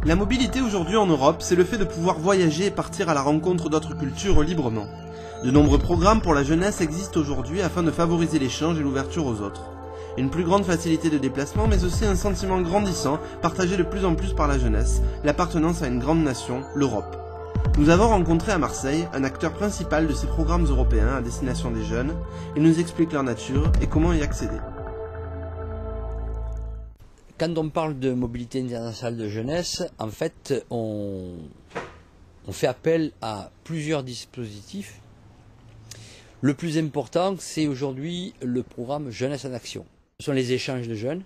La mobilité aujourd'hui en Europe, c'est le fait de pouvoir voyager et partir à la rencontre d'autres cultures librement. De nombreux programmes pour la jeunesse existent aujourd'hui afin de favoriser l'échange et l'ouverture aux autres. Une plus grande facilité de déplacement, mais aussi un sentiment grandissant, partagé de plus en plus par la jeunesse, l'appartenance à une grande nation, l'Europe. Nous avons rencontré à Marseille un acteur principal de ces programmes européens à destination des jeunes. Il nous explique leur nature et comment y accéder. Quand on parle de mobilité internationale de jeunesse, en fait, on fait appel à plusieurs dispositifs. Le plus important, c'est aujourd'hui le programme Jeunesse en Action. Ce sont les échanges de jeunes,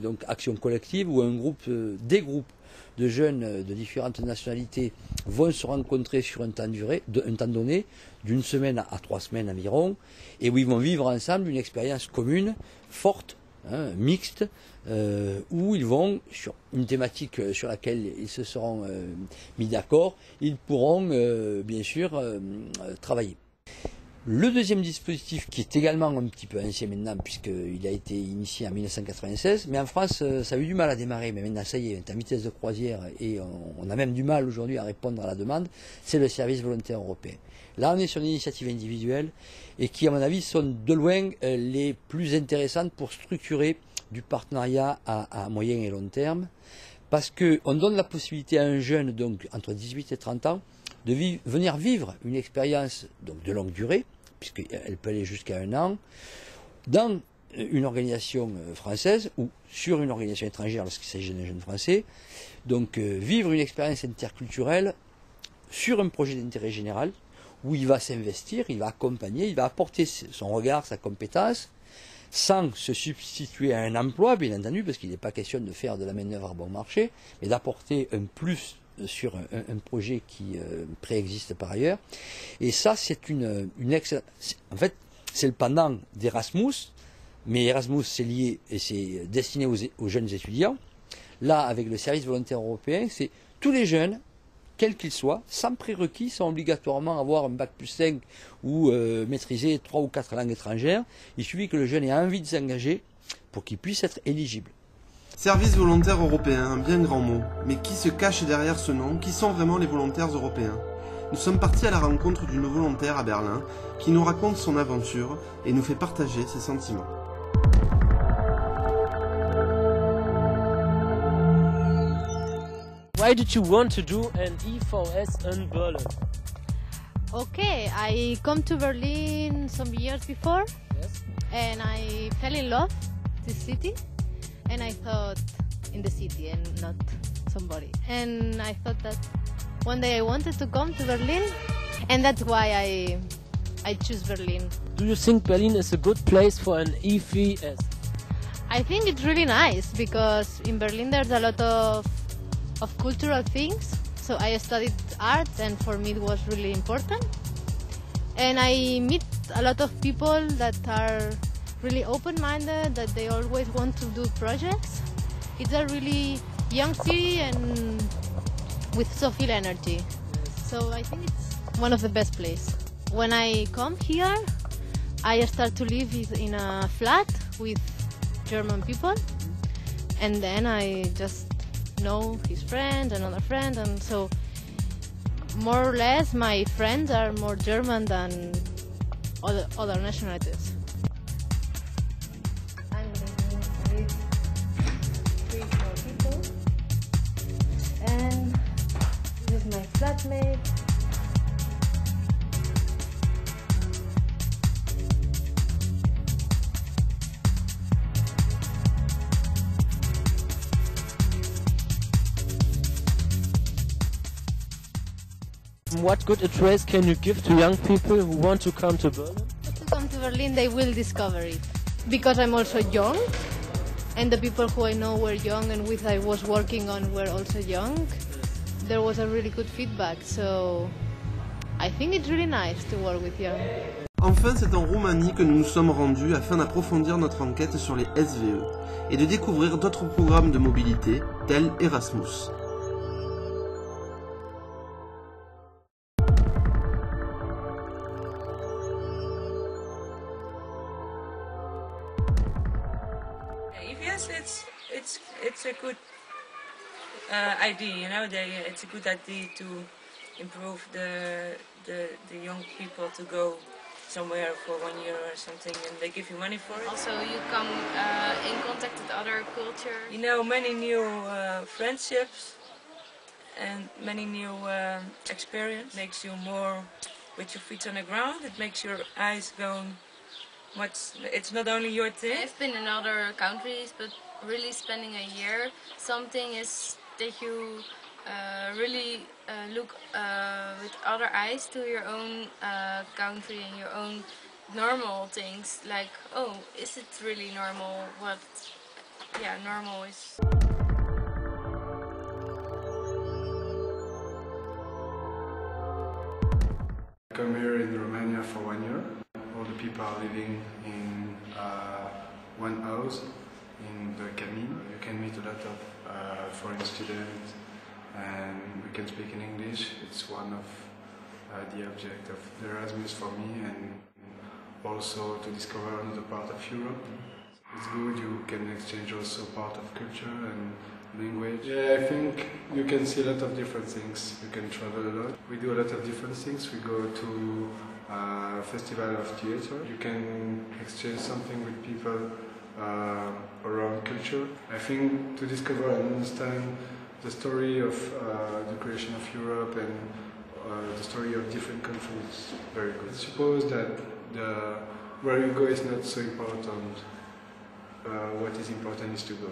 donc action collective, où des groupes de jeunes de différentes nationalités vont se rencontrer sur un temps donné, d'une semaine à 3 semaines environ, et où ils vont vivre ensemble une expérience commune, forte, mixte, où ils vont, sur une thématique sur laquelle ils se seront mis d'accord, ils pourront bien sûr travailler. Le deuxième dispositif, qui est également un petit peu ancien maintenant, puisqu'il a été initié en 1996, mais en France, ça a eu du mal à démarrer, mais maintenant, ça y est, on est en vitesse de croisière et on a même du mal aujourd'hui à répondre à la demande, c'est le service volontaire européen. Là, on est sur une initiative individuelle et qui, à mon avis, sont de loin les plus intéressantes pour structurer du partenariat à moyen et long terme, parce qu'on donne la possibilité à un jeune, donc entre 18 et 30 ans, de venir vivre une expérience donc, de longue durée, puisqu'elle peut aller jusqu'à 1 an, dans une organisation française ou sur une organisation étrangère lorsqu'il s'agit d'un jeune français. Donc vivre une expérience interculturelle sur un projet d'intérêt général où il va s'investir, il va accompagner, il va apporter son regard, sa compétence, sans se substituer à un emploi, bien entendu, parce qu'il n'est pas question de faire de la main-d'œuvre à bon marché, mais d'apporter un plus sur un projet qui préexiste par ailleurs. Et ça, c'est une excellente... En fait, c'est le pendant d'Erasmus, mais Erasmus, c'est lié et c'est destiné aux jeunes étudiants. Là, avec le service volontaire européen, c'est tous les jeunes, quels qu'ils soient, sans prérequis, sont obligatoirement avoir un bac plus 5 ou maîtriser 3 ou 4 langues étrangères. Il suffit que le jeune ait envie de s'engager pour qu'il puisse être éligible. Service volontaire européen, un bien grand mot. Mais qui se cache derrière ce nom? Qui sont vraiment les volontaires européens? Nous sommes partis à la rencontre d'une volontaire à Berlin qui nous raconte son aventure et nous fait partager ses sentiments. Why did you want to do an EVS in Berlin? Okay, I come to Berlin some years before, Yes. and I fell in love with the city, and I thought in the city and not somebody. And I thought that one day I wanted to come to Berlin, and that's why I choose Berlin. Do you think Berlin is a good place for an EVS? I think it's really nice because in Berlin there's a lot of cultural things. So I studied art, and for me it was really important. And I meet a lot of people that are really open-minded, that they always want to do projects. It's a really young city and with social energy. So I think it's one of the best places. When I come here, I start to live in a flat with German people, and then I just know his friend, another friend, and so more or less my friends are more German than other nationalities. I'm living with 3 more people, and this is my flatmate. What good advice can you give to young people who want to come to Berlin? To come to Berlin, they will discover it. Because I'm also young, and the people who I know were young and with I was working on were also young, there was a really good feedback. So I think it's really nice to work with young. Enfin, c'est en Roumanie que nous nous sommes rendus afin d'approfondir notre enquête sur les SVE et de découvrir d'autres programmes de mobilité, tels Erasmus. Yes, it's a idea. You know, it's a good idea to improve the young people to go somewhere for 1 year or something, and they give you money for it. Also, you come in contact with other culture. You know, many new friendships and many new experience. Makes you more with your feet on the ground. It makes your eyes go much. It's not only your thing. I've been in other countries, but really spending a year, something is that you really look with other eyes to your own country and your own normal things. Like, oh, is it really normal? What, yeah, normal is. I come here in Romania for 1 year. All the people are living in one house in the Cămin. You can meet a lot of foreign students and we can speak in English. It's one of the object of the Erasmus for me, and also to discover another part of Europe. It's good, you can exchange also part of culture and language. Yeah, I think you can see a lot of different things. You can travel a lot. We do a lot of different things. We go to a festival of theater. You can exchange something with people around culture. I think to discover and understand the story of the creation of Europe and the story of different countries is very good. I suppose that where you go is not so important. What is important is to go.